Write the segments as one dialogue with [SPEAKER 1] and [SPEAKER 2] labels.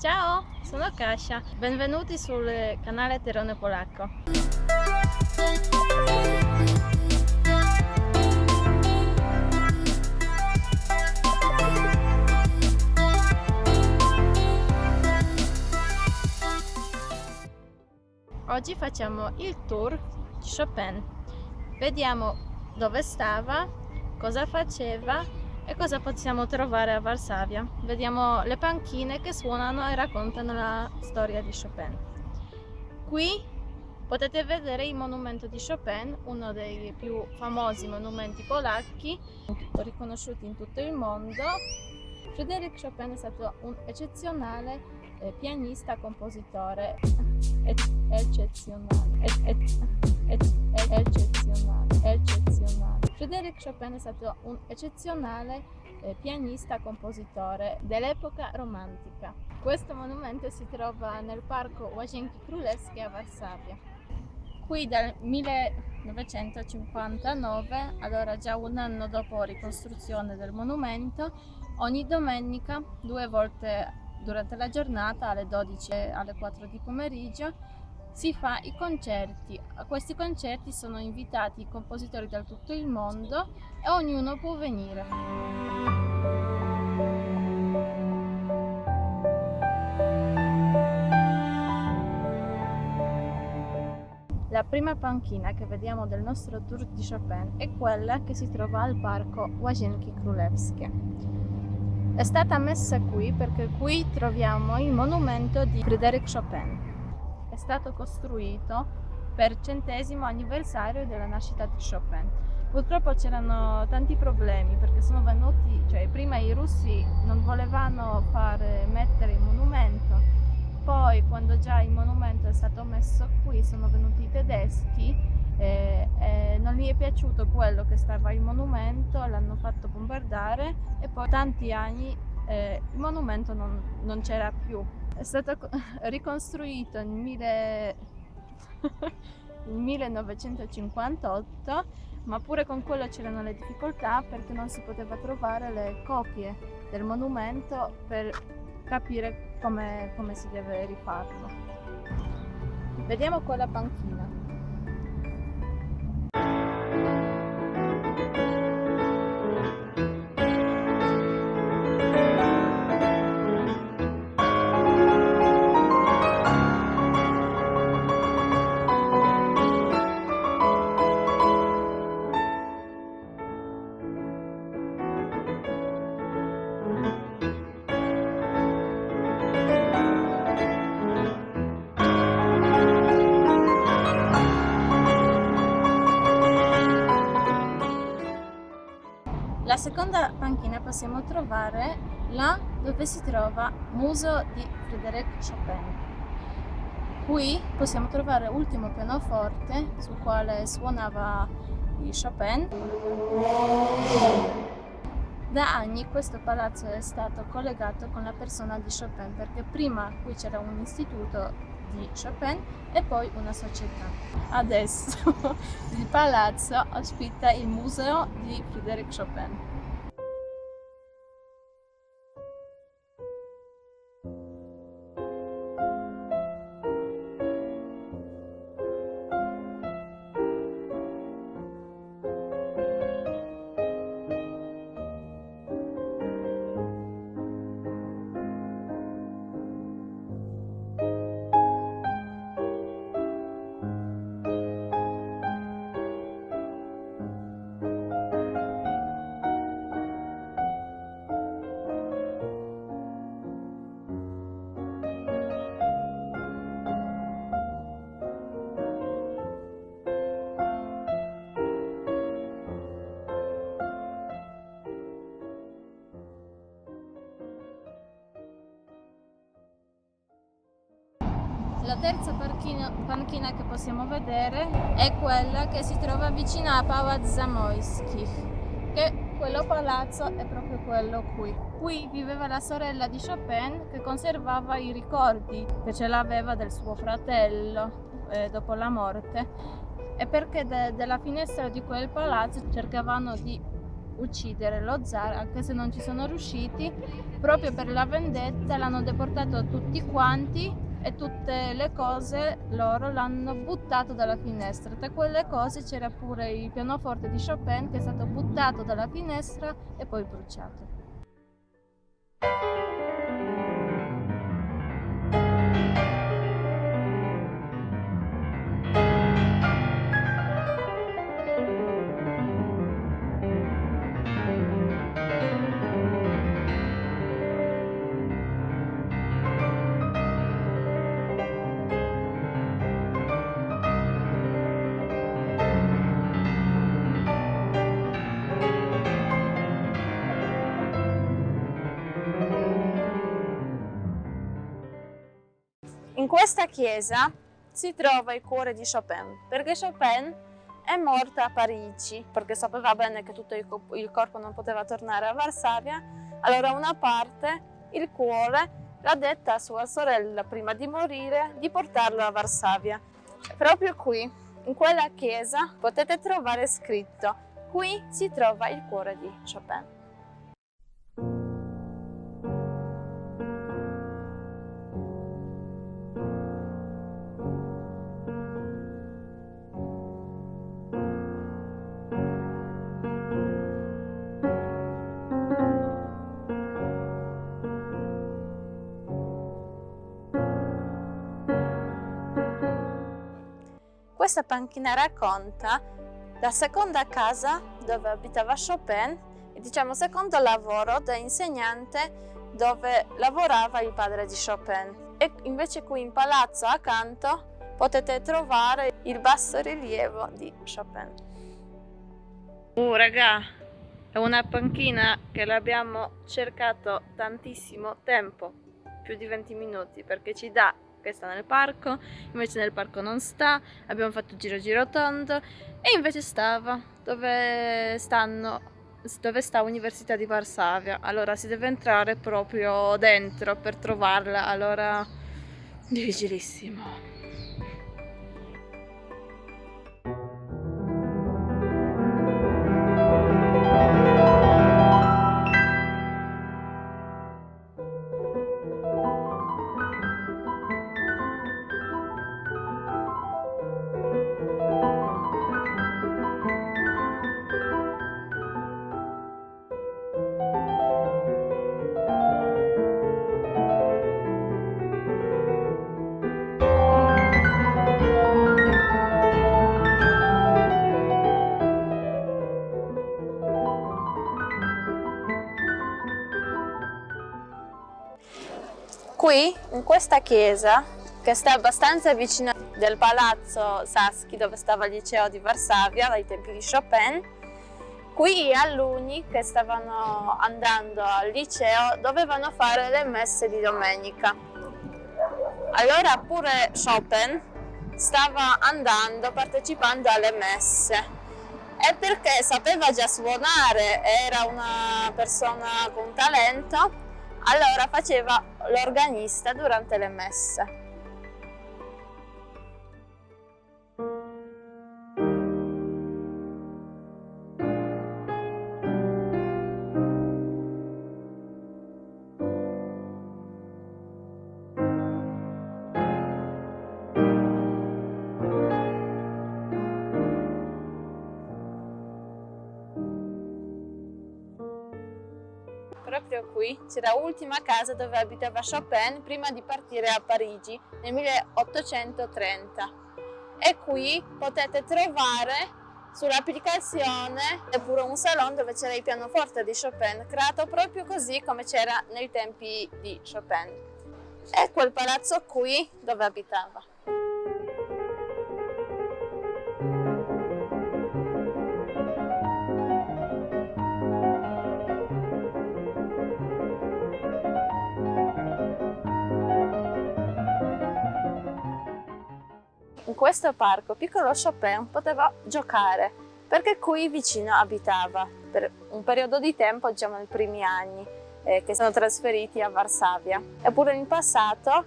[SPEAKER 1] Ciao, sono Kasia, benvenuti sul canale Terrone Polacco. Oggi facciamo il tour di Chopin. Vediamo dove stava, cosa faceva e cosa possiamo trovare a Varsavia. Vediamo le panchine che suonano e raccontano la storia di Chopin. Qui potete vedere il monumento di Chopin, uno dei più famosi monumenti polacchi, riconosciuti in tutto il mondo. Frédéric Chopin è stato un eccezionale pianista, compositore, eccezionale. Frédéric Chopin è stato un eccezionale pianista, compositore dell'epoca romantica. Questo monumento si trova nel parco Łazienki Królewskie a Varsavia. Qui dal 1959, allora già un anno dopo ricostruzione del monumento, ogni domenica, 2 volte durante la giornata, alle 12 e alle 4 di pomeriggio, si fa i concerti. A questi concerti sono invitati i compositori da tutto il mondo e ognuno può venire. La prima panchina che vediamo del nostro tour di Chopin è quella che si trova al parco Łazienki Królewskie. È stata messa qui perché qui troviamo il monumento di Frédéric Chopin. È stato costruito per il 100° anniversario della nascita di Chopin. Purtroppo c'erano tanti problemi perché sono venuti, prima i russi non volevano mettere il monumento. Poi, quando già il monumento è stato messo qui, sono venuti i tedeschi e non gli è piaciuto quello che stava il monumento, l'hanno fatto bombardare e poi tanti anni il monumento non c'era più. È stato ricostruito nel 1958, ma pure con quello c'erano le difficoltà perché non si poteva trovare le copie del monumento per capire come si deve rifarlo. Vediamo qua la panchina. La seconda panchina possiamo trovare là dove si trova Museo di Frédéric Chopin. Qui possiamo trovare l'ultimo pianoforte sul quale suonava Chopin. Da anni questo palazzo è stato collegato con la persona di Chopin perché prima qui c'era un istituto di Chopin e poi una società. Adesso il palazzo ospita il museo di Frédéric Chopin. La terza panchina che possiamo vedere è quella che si trova vicino a Pałac Zamoyski, che quello palazzo è proprio quello qui. Qui viveva la sorella di Chopin che conservava i ricordi che ce l'aveva del suo fratello dopo la morte, e perché dalla finestra di quel palazzo cercavano di uccidere lo zar, anche se non ci sono riusciti. Proprio per la vendetta l'hanno deportato tutti quanti e tutte le cose loro l'hanno buttato dalla finestra. Tra quelle cose c'era pure il pianoforte di Chopin, che è stato buttato dalla finestra e poi bruciato. In questa chiesa si trova il cuore di Chopin, perché Chopin è morta a Parigi, perché sapeva bene che tutto il corpo non poteva tornare a Varsavia. Allora una parte, il cuore, l'ha detta a sua sorella prima di morire di portarlo a Varsavia. Proprio qui, in quella chiesa, potete trovare scritto: qui si trova il cuore di Chopin. Questa panchina racconta la seconda casa dove abitava Chopin e diciamo secondo lavoro da insegnante dove lavorava il padre di Chopin. E invece qui in palazzo accanto potete trovare il bassorilievo di Chopin. Raga, è una panchina che l'abbiamo cercato tantissimo tempo, più di 20 minuti, perché ci dà che sta nel parco, invece nel parco non sta, abbiamo fatto giro tondo e invece stava dove sta Università di Varsavia. Allora si deve entrare proprio dentro per trovarla, allora difficilissimo. Qui, in questa chiesa, che sta abbastanza vicino del palazzo Saski, dove stava il liceo di Varsavia ai tempi di Chopin, qui gli alunni che stavano andando al liceo dovevano fare le messe di domenica. Allora pure Chopin stava partecipando alle messe. E perché sapeva già suonare, era una persona con talento, allora faceva l'organista durante le messe. Proprio qui c'era l'ultima casa dove abitava Chopin prima di partire a Parigi nel 1830 e qui potete trovare sull'applicazione pure un salone dove c'era il pianoforte di Chopin, creato proprio così come c'era nei tempi di Chopin, e quel palazzo qui dove abitava. In questo parco piccolo Chopin poteva giocare perché qui vicino abitava per un periodo di tempo, diciamo nei primi anni che sono trasferiti a Varsavia. Eppure in passato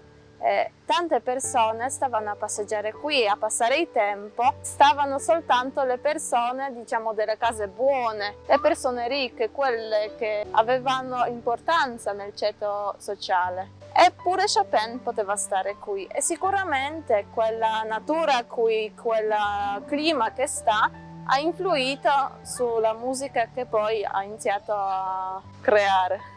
[SPEAKER 1] Tante persone stavano a passeggiare qui, a passare il tempo, stavano soltanto le persone, diciamo, delle case buone, le persone ricche, quelle che avevano importanza nel ceto sociale. Eppure Chopin poteva stare qui e sicuramente quella natura qui, quel clima che sta, ha influito sulla musica che poi ha iniziato a creare.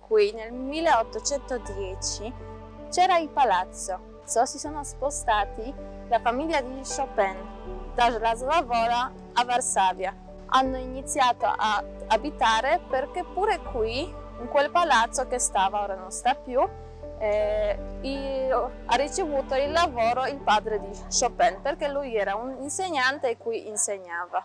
[SPEAKER 1] Qui nel 1810 c'era il palazzo. Si sono spostati la famiglia di Chopin dalla Slavola a Varsavia. Hanno iniziato a abitare perché pure qui, in quel palazzo che stava, ora non sta più, ha ricevuto il lavoro il padre di Chopin, perché lui era un insegnante e qui insegnava.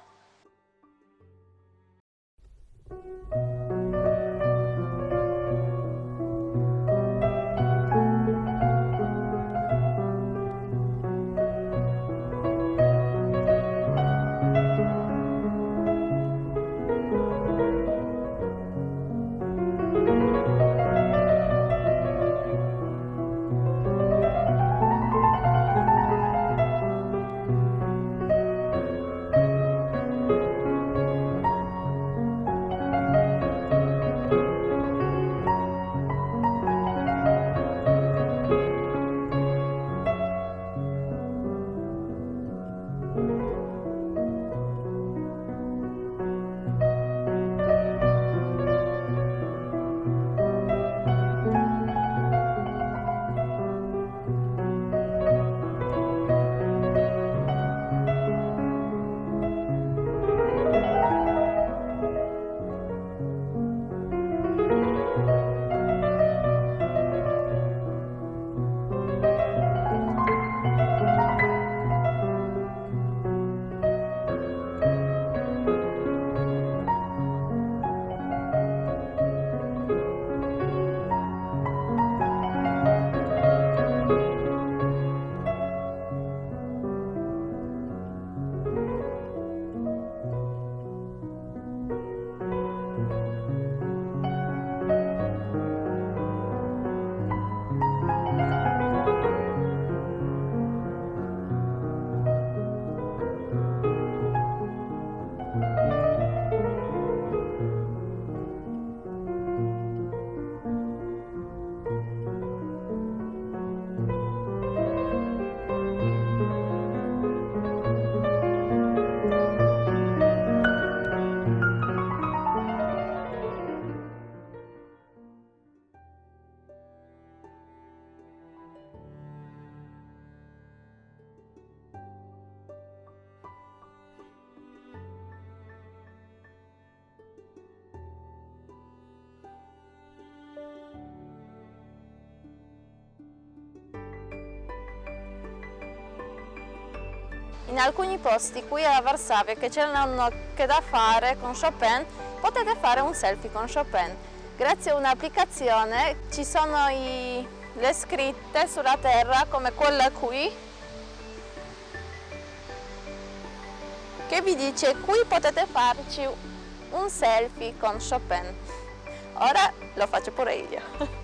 [SPEAKER 1] In alcuni posti qui a Varsavia che c'erano che da fare con Chopin, potete fare un selfie con Chopin. Grazie a un'applicazione ci sono le scritte sulla terra come quella qui, che vi dice qui potete farci un selfie con Chopin. Ora lo faccio pure io.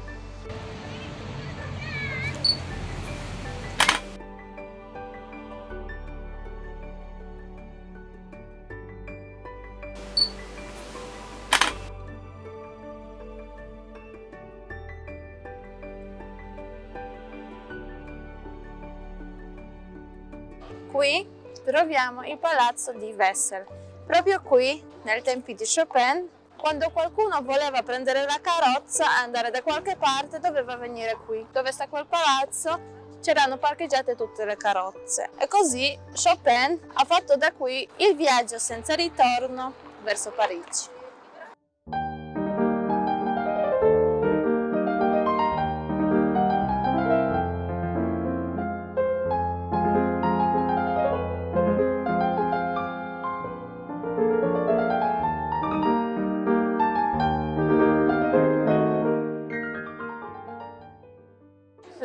[SPEAKER 1] Qui troviamo il palazzo di Wessel. Proprio qui, nei tempi di Chopin, quando qualcuno voleva prendere la carrozza e andare da qualche parte, doveva venire qui. Dove sta quel palazzo c'erano parcheggiate tutte le carrozze. E così Chopin ha fatto da qui il viaggio senza ritorno verso Parigi.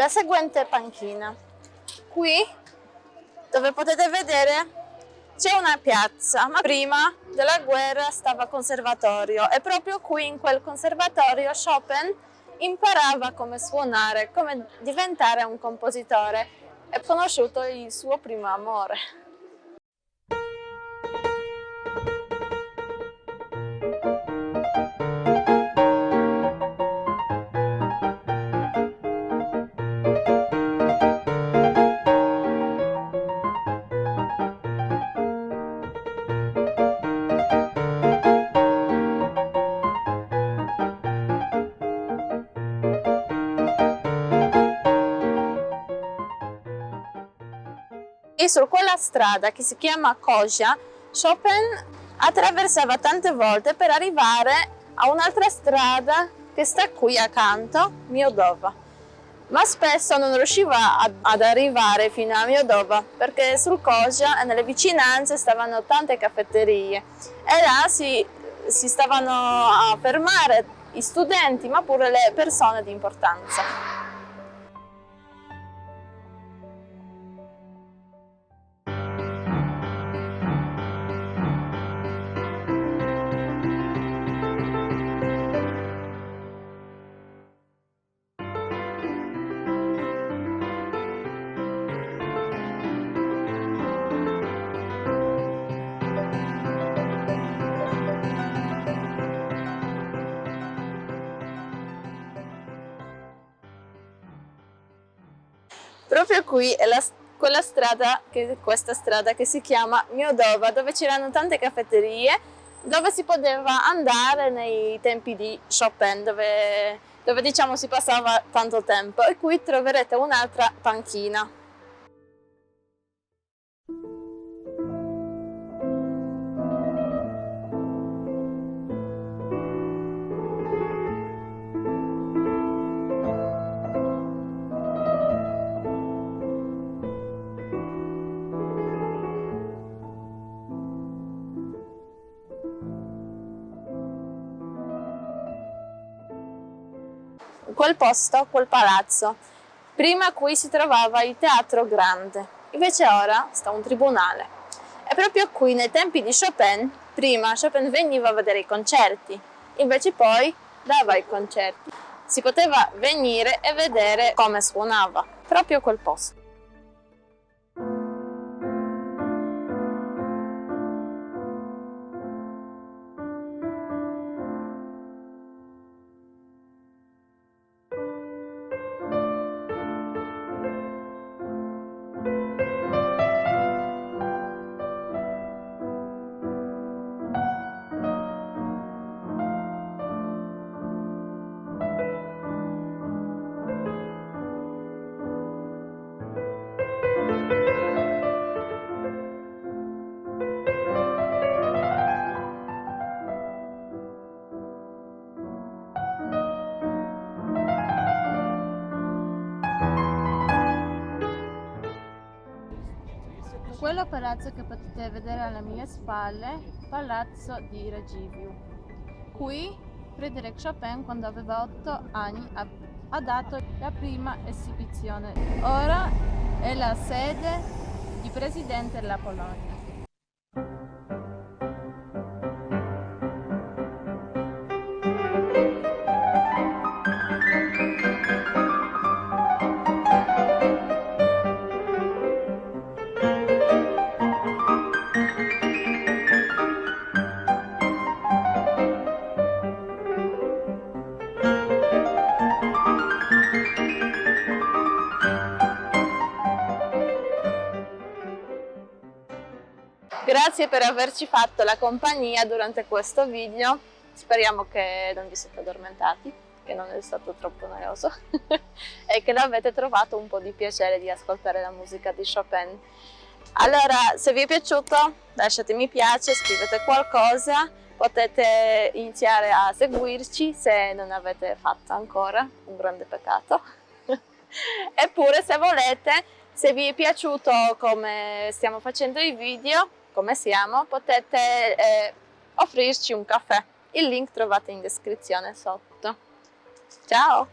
[SPEAKER 1] la seguente panchina. Qui, dove potete vedere, c'è una piazza, ma prima della guerra stava conservatorio e proprio qui in quel conservatorio Chopin imparava come suonare, come diventare un compositore e conosciuto il suo primo amore. E su quella strada che si chiama Kosya, Chopin attraversava tante volte per arrivare a un'altra strada che sta qui accanto, Miodova. Ma spesso non riusciva ad arrivare fino a Miodova perché sul Kosya e nelle vicinanze stavano tante caffetterie e là si stavano a fermare i studenti ma pure le persone di importanza. Proprio qui è questa strada che si chiama Miodova, dove c'erano tante caffetterie, dove si poteva andare nei tempi di Chopin, dove diciamo si passava tanto tempo. E qui troverete un'altra panchina. Quel posto, quel palazzo, prima qui si trovava il Teatro Grande, invece ora sta un tribunale. E proprio qui nei tempi di Chopin, prima Chopin veniva a vedere i concerti, invece poi dava i concerti. Si poteva venire e vedere come suonava, proprio quel posto. Quello palazzo che potete vedere alle mie spalle, Palazzo di Radziwiłł. Qui Frédéric Chopin, quando aveva 8 anni, ha dato la prima esibizione. Ora è la sede di presidente della Polonia. Grazie per averci fatto la compagnia durante questo video, speriamo che non vi siete addormentati, che non è stato troppo noioso e che l'avete trovato un po' di piacere di ascoltare la musica di Chopin. Allora, se vi è piaciuto lasciate mi piace, scrivete qualcosa, potete iniziare a seguirci se non avete fatto ancora, un grande peccato. Eppure se volete, se vi è piaciuto come stiamo facendo i video, come siamo, potete offrirci un caffè. Il link trovate in descrizione sotto. Ciao!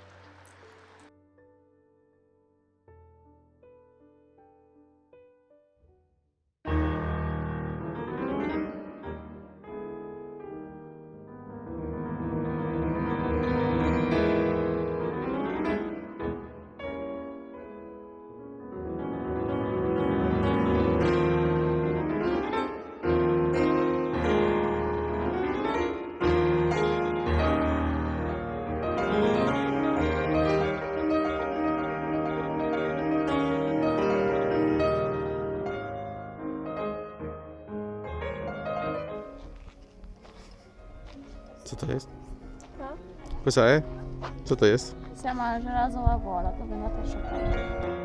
[SPEAKER 2] Co to jest?
[SPEAKER 1] Co?
[SPEAKER 2] Cos'è? Co to jest?
[SPEAKER 1] Si chiama Gelato alla Vola, dove nata Chopin.